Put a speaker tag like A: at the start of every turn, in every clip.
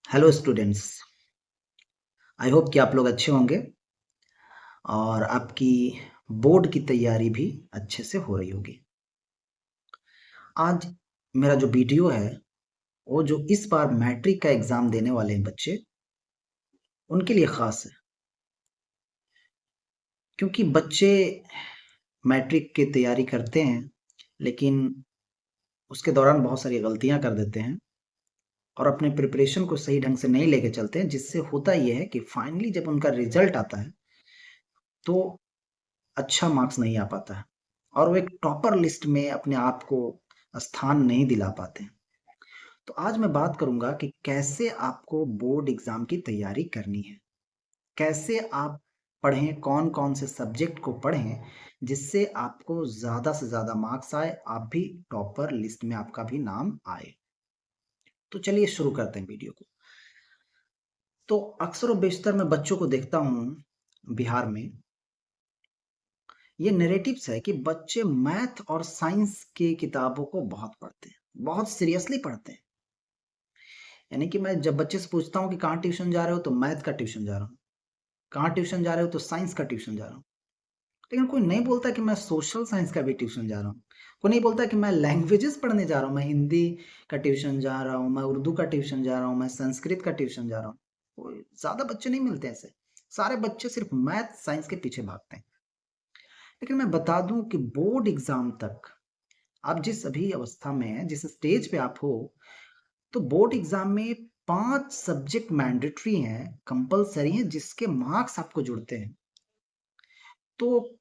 A: Hello students. I hope कि आप लोग अच्छे होंगे और आपकी बोर्ड की तैयारी भी अच्छे से हो रही होगी। आज मेरा जो वीडियो है वो जो इस बार मैट्रिक का एग्ज़ाम देने वाले हैं बच्चे, उनके लिए ख़ास है। क्योंकि बच्चे मैट्रिक की तैयारी करते हैं लेकिन उसके दौरान बहुत सारी गलतियां कर देते हैं और अपने प्रिपरेशन को सही ढंग से नहीं लेके चलते हैं, जिससे होता ये है कि फाइनली जब उनका रिजल्ट आता है तो अच्छा मार्क्स नहीं आ पाता है और वो एक टॉपर लिस्ट में अपने आप को स्थान नहीं दिला पाते हैं। तो आज मैं बात करूंगा कि कैसे आपको बोर्ड एग्जाम की तैयारी करनी है, कैसे आप पढ़ें, कौन कौन से सब्जेक्ट को पढ़ें जिससे आपको ज़्यादा से ज़्यादा मार्क्स आए, आप भी टॉपर लिस्ट में आपका भी नाम आए। तो चलिए शुरू करते हैं वीडियो को। तो अक्सर व बेशतर मैं बच्चों को देखता हूँ बिहार में, ये नैरेटिव्स है कि बच्चे मैथ और साइंस की किताबों को बहुत पढ़ते हैं, बहुत सीरियसली पढ़ते हैं। यानी कि मैं जब बच्चे से पूछता हूँ कि कहाँ ट्यूशन जा रहे हो, तो मैथ का ट्यूशन जा रहा हूँ। कहाँ ट्यूशन जा रहे हो, तो साइंस का ट्यूशन जा रहा हूँ। लेकिन कोई नहीं बोलता कि मैं सोशल साइंस का भी ट्यूशन जा रहा हूँ। कोई नहीं बोलता कि मैं लैंग्वेजेस पढ़ने जा रहा हूँ, मैं हिंदी का ट्यूशन जा रहा हूँ, मैं उर्दू का ट्यूशन जा रहा हूँ, मैं संस्कृत का ट्यूशन जा रहा हूँ। कोई ज़्यादा बच्चे नहीं मिलते ऐसे। सारे बच्चे सिर्फ मैथ साइंस के पीछे भागते हैं। लेकिन मैं बता दूं कि बोर्ड एग्जाम तक आप जिस अभी अवस्था में हैं, जिस स्टेज पे आप हो, तो बोर्ड एग्जाम में 5 सब्जेक्ट मैंडेटरी हैं, कंपलसरी हैं, जिसके मार्क्स आपको जुड़ते हैं। तो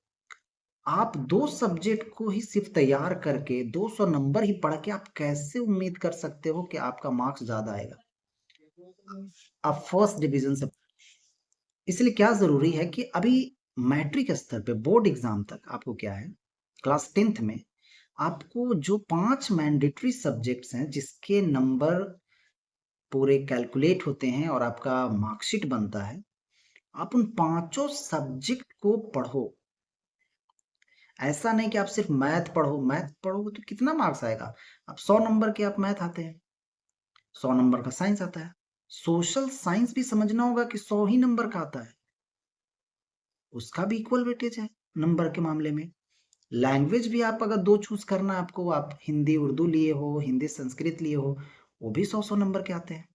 A: आप 2 सब्जेक्ट को ही सिर्फ तैयार करके 200 नंबर ही पढ़ के आप कैसे उम्मीद कर सकते हो कि आपका मार्क्स ज़्यादा आएगा? आप फर्स्ट डिवीज़न से। इसलिए क्या ज़रूरी है कि अभी मैट्रिक स्तर पे बोर्ड एग्जाम तक आपको क्या है, क्लास 10th में आपको जो 5 मैंडेटरी सब्जेक्ट्स हैं जिसके नंबर पूरे कैलकुलेट होते हैं और आपका मार्कशीट बनता है, आप उन पांचों सब्जेक्ट को पढ़ो। ऐसा नहीं कि आप सिर्फ मैथ पढ़ो, मैथ पढ़ोगे तो कितना मार्क्स आएगा? अब 100 नंबर के आप मैथ आते हैं, 100 नंबर का साइंस आता है। सोशल साइंस भी समझना होगा कि 100 ही नंबर का आता है, उसका भी इक्वल वेटेज है नंबर के मामले में। लैंग्वेज भी आप अगर 2 चूज करना है आपको, आप हिंदी उर्दू लिए हो, हिंदी संस्कृत लिए हो, वो भी 100-100 नंबर के आते हैं।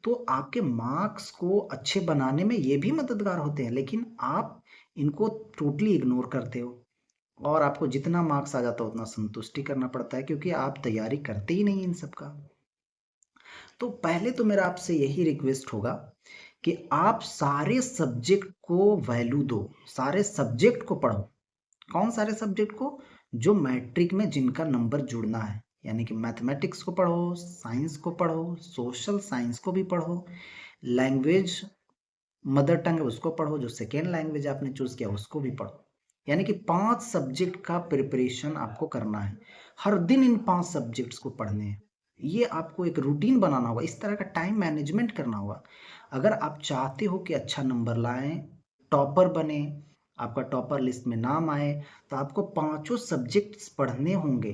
A: तो आपके मार्क्स को अच्छे बनाने में ये भी मददगार होते हैं, लेकिन आप इनको टोटली इग्नोर करते हो और आपको जितना मार्क्स आ जाता है उतना संतुष्टि करना पड़ता है, क्योंकि आप तैयारी करते ही नहीं इन सब का। तो पहले तो मेरा आपसे यही रिक्वेस्ट होगा कि आप सारे सब्जेक्ट को वैल्यू दो, सारे सब्जेक्ट को पढ़ो। कौन सारे सब्जेक्ट को? जो मैट्रिक में जिनका नंबर जुड़ना है, यानी कि मैथमेटिक्स को पढ़ो, साइंस को पढ़ो, सोशल साइंस को भी पढ़ो, लैंग्वेज मदर टंग है उसको पढ़ो, जो सेकेंड लैंग्वेज आपने चूज किया उसको भी पढ़ो। यानी कि 5 सब्जेक्ट का प्रिपरेशन आपको करना है। हर दिन इन 5 सब्जेक्ट्स को पढ़ने हैं। ये आपको एक रूटीन बनाना होगा, इस तरह का टाइम मैनेजमेंट करना होगा। अगर आप चाहते हो कि अच्छा नंबर लाएं, टॉपर बने, आपका टॉपर लिस्ट में नाम आए, तो आपको पांचों सब्जेक्ट्स पढ़ने होंगे,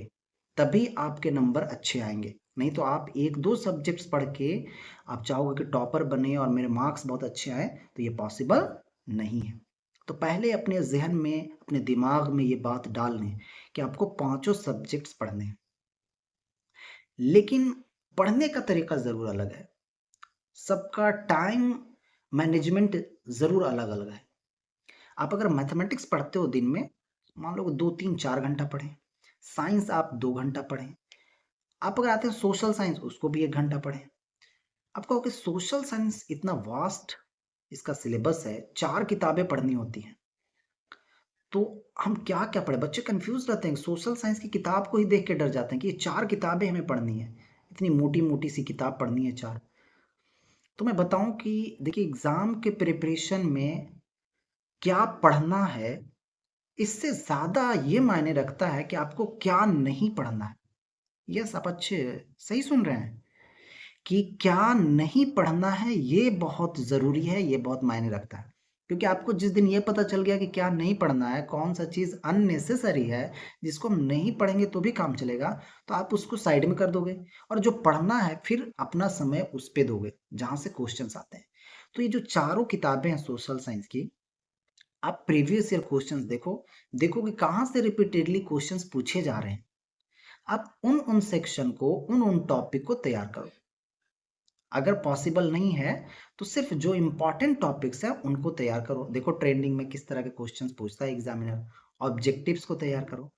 A: तभी आपके नंबर अच्छे आएंगे। नहीं तो आप एक दो सब्जेक्ट्स पढ़ के आप चाहोगे कि टॉपर बने और मेरे मार्क्स बहुत अच्छे आए, तो ये पॉसिबल नहीं है। तो पहले अपने जहन में, अपने दिमाग में ये बात डाल लें कि आपको पांचों सब्जेक्ट्स पढ़ने हैं। लेकिन पढ़ने का तरीका ज़रूर अलग है, सबका टाइम मैनेजमेंट ज़रूर अलग अलग है। आप अगर मैथमेटिक्स पढ़ते हो दिन में, मान लो 2-3-4 घंटा पढ़ें, साइंस आप 2 घंटा पढ़ें, आप अगर आते हैं सोशल साइंस उसको भी 1 घंटा पढ़ें। आप कहोगे सोशल साइंस इतना वास्ट इसका सिलेबस है, 4 किताबें पढ़नी होती हैं, तो हम क्या क्या पढ़े? बच्चे कंफ्यूज रहते हैं, सोशल साइंस की किताब को ही देख के डर जाते हैं कि ये 4 किताबें हमें पढ़नी है, इतनी मोटी मोटी सी किताब पढ़नी है 4। तो मैं बताऊं कि देखिए, एग्जाम के प्रिपरेशन में क्या पढ़ना है, इससे ज्यादा ये मायने रखता है कि आपको क्या नहीं पढ़ना है। यस, आप अच्छे सही सुन रहे हैं कि क्या नहीं पढ़ना है, ये बहुत जरूरी है, ये बहुत मायने रखता है। क्योंकि आपको जिस दिन ये पता चल गया कि क्या नहीं पढ़ना है, कौन सा चीज़ अननेसेसरी है, जिसको हम नहीं पढ़ेंगे तो भी काम चलेगा, तो आप उसको साइड में कर दोगे और जो पढ़ना है फिर अपना समय उस पे दोगे जहाँ से क्वेश्चंस आते हैं। तो ये जो चारों किताबें हैं सोशल साइंस की, आप प्रीवियस ईयर क्वेश्चंस देखोगे कहाँ से रिपीटेडली क्वेश्चंस पूछे जा रहे हैं। आप उन सेक्शन को, उन टॉपिक को तैयार करो। अगर पॉसिबल नहीं है तो सिर्फ जो इंपॉर्टेंट टॉपिक्स हैं उनको तैयार करो। देखो ट्रेंडिंग में किस तरह के क्वेश्चंस पूछता है एग्जामिनर, ऑब्जेक्टिव्स को तैयार करो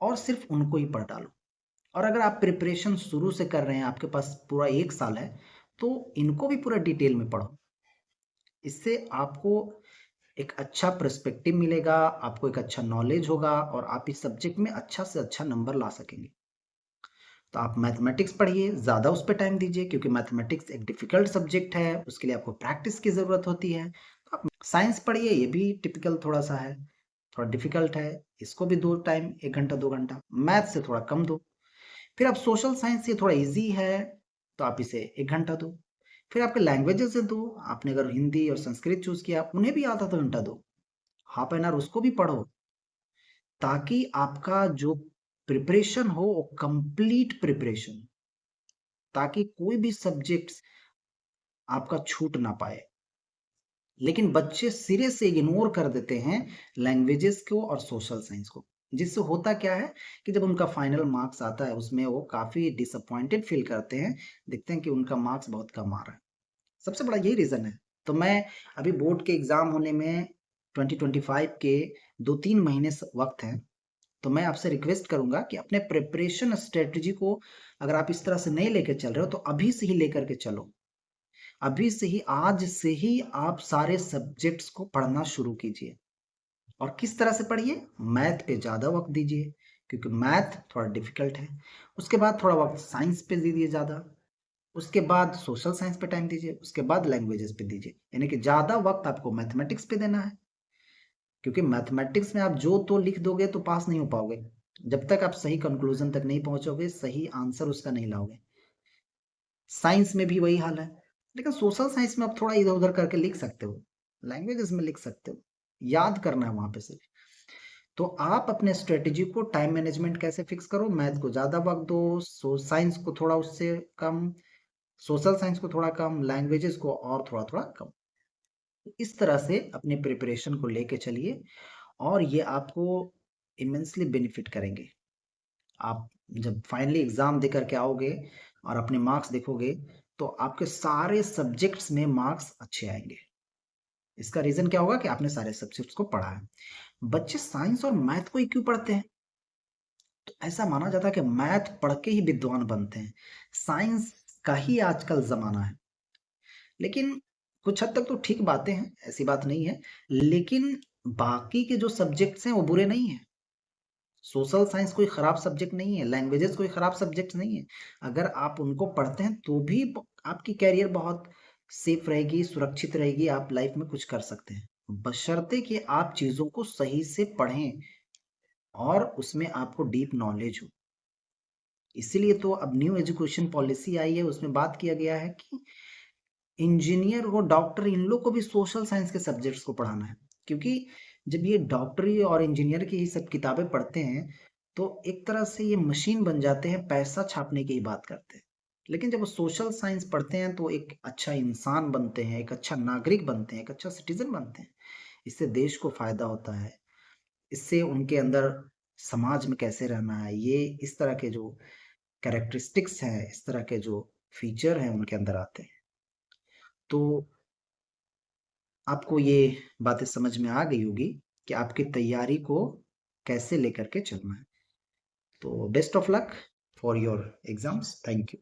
A: और सिर्फ उनको ही पढ़ डालो। और अगर आप प्रिपरेशन शुरू से कर रहे हैं, आपके पास पूरा 1 साल है, तो इनको भी पूरा डिटेल में पढ़ो। इससे आपको एक अच्छा पर्सपेक्टिव मिलेगा, आपको एक अच्छा नॉलेज होगा और आप इस सब्जेक्ट में अच्छा से अच्छा नंबर ला सकेंगे। तो आप मैथमेटिक्स पढ़िए, ज़्यादा उस पर टाइम दीजिए क्योंकि मैथमेटिक्स एक डिफ़िकल्ट सब्जेक्ट है, उसके लिए आपको प्रैक्टिस की ज़रूरत होती है। तो आप साइंस पढ़िए, ये भी टिपिकल थोड़ा सा है, थोड़ा डिफ़िकल्ट है, इसको भी दो टाइम, 1 घंटा 2 घंटा। मैथ से थोड़ा कम दो। फिर आप सोशल साइंस ये थोड़ा ईजी है, तो आप इसे 1 घंटा दो। फिर आपके लैंग्वेजेस से दो, आपने अगर हिंदी और संस्कृत चूज़ किया, उन्हें भी आधा आधा घंटा दो, हाफ एन आवर उसको भी पढ़ो, ताकि आपका जो प्रिपरेशन हो वो कंप्लीट प्रिपरेशन, ताकि कोई भी सब्जेक्ट्स आपका छूट ना पाए। लेकिन बच्चे सिरे से इग्नोर कर देते हैं लैंग्वेजेस को और सोशल साइंस को, जिससे होता क्या है कि जब उनका फाइनल मार्क्स आता है उसमें वो काफ़ी डिसअपॉइंटेड फील करते हैं, देखते हैं कि उनका मार्क्स बहुत कम आ रहा है। सबसे बड़ा यही रीज़न है। तो मैं अभी बोर्ड के एग्ज़ाम होने में 2025 के 2-3 महीने वक्त हैं, तो मैं आपसे रिक्वेस्ट करूंगा कि अपने प्रिपरेशन स्ट्रेटजी को अगर आप इस तरह से नहीं लेकर चल रहे हो तो अभी से ही लेकर के चलो। अभी से ही, आज से ही आप सारे सब्जेक्ट्स को पढ़ना शुरू कीजिए। और किस तरह से पढ़िए? मैथ पे ज़्यादा वक्त दीजिए क्योंकि मैथ थोड़ा डिफिकल्ट है। उसके बाद थोड़ा वक्त साइंस पे दीजिए ज़्यादा, उसके बाद सोशल साइंस पे टाइम दीजिए, उसके बाद लैंग्वेजेस पे दीजिए। यानी कि ज़्यादा वक्त आपको मैथमेटिक्स पे देना है, क्योंकि मैथमेटिक्स में आप जो तो लिख दोगे तो पास नहीं हो पाओगे। जब तक आप सही कंक्लूजन तक नहीं पहुंचोगे, सही आंसर उसका नहीं लाओगे। साइंस में भी वही हाल है। लेकिन सोशल साइंस में आप थोड़ा इधर उधर करके लिख सकते हो, लैंग्वेजेस में लिख सकते हो, याद करना है वहां पे सिर्फ। तो आप अपने स्ट्रेटेजी को, टाइम मैनेजमेंट कैसे फिक्स करो, मैथ को ज्यादा वक्त दो, साइंस को थोड़ा उससे कम, सोशल साइंस को थोड़ा कम, लैंग्वेजेस को और थोड़ा थोड़ा कम। इस तरह से अपने प्रिपरेशन को लेके चलिए और ये आपको इमेंसली बेनिफिट करेंगे। आप जब फाइनली एग्ज़ाम दे कर के आओगे और अपने मार्क्स देखोगे, तो आपके सारे सब्जेक्ट्स में मार्क्स अच्छे आएँगे। इसका रीज़न क्या होगा कि आपने सारे सब्जेक्ट्स को पढ़ा है। बच्चे साइंस और मैथ को ही क्यों पढ़ते हैं? तो ऐसा माना जाता है कि मैथ पढ़ के ही विद्वान बनते हैं। साइंस का ही आजकल ज़माना है। लेकिन कुछ हद तक तो ठीक बातें हैं, ऐसी बात नहीं है। लेकिन बाकी के जो सब्जेक्ट्स हैं वो बुरे नहीं हैं। सोशल साइंस कोई खराब सब्जेक्ट नहीं है, लैंग्वेजेस कोई खराब सब्जेक्ट नहीं है। अगर आप उनको पढ़ते हैं तो भी आपकी कैरियर बहुत सेफ रहेगी, सुरक्षित रहेगी, आप लाइफ में कुछ कर सकते हैं, बशर्ते कि आप चीज़ों को सही से पढ़ें और उसमें आपको डीप नॉलेज हो। इसीलिए तो अब न्यू एजुकेशन पॉलिसी आई है, उसमें बात किया गया है कि इंजीनियर हो, डॉक्टर, इन लोग को भी सोशल साइंस के सब्जेक्ट्स को पढ़ाना है। क्योंकि जब ये डॉक्टरी और इंजीनियर की ये सब किताबें पढ़ते हैं, तो एक तरह से ये मशीन बन जाते हैं, पैसा छापने की ही बात करते हैं। लेकिन जब वो सोशल साइंस पढ़ते हैं तो एक अच्छा इंसान बनते हैं, एक अच्छा नागरिक बनते हैं, एक अच्छा सिटीजन बनते हैं। इससे देश को फायदा होता है। इससे उनके अंदर समाज में कैसे रहना है, ये इस तरह के जो कैरेक्टरिस्टिक्स हैं, इस तरह के जो फीचर हैं उनके अंदर आते हैं। तो आपको ये बातें समझ में आ गई होगी कि आपकी तैयारी को कैसे लेकर के चलना है। तो best of luck for your exams. Thank you.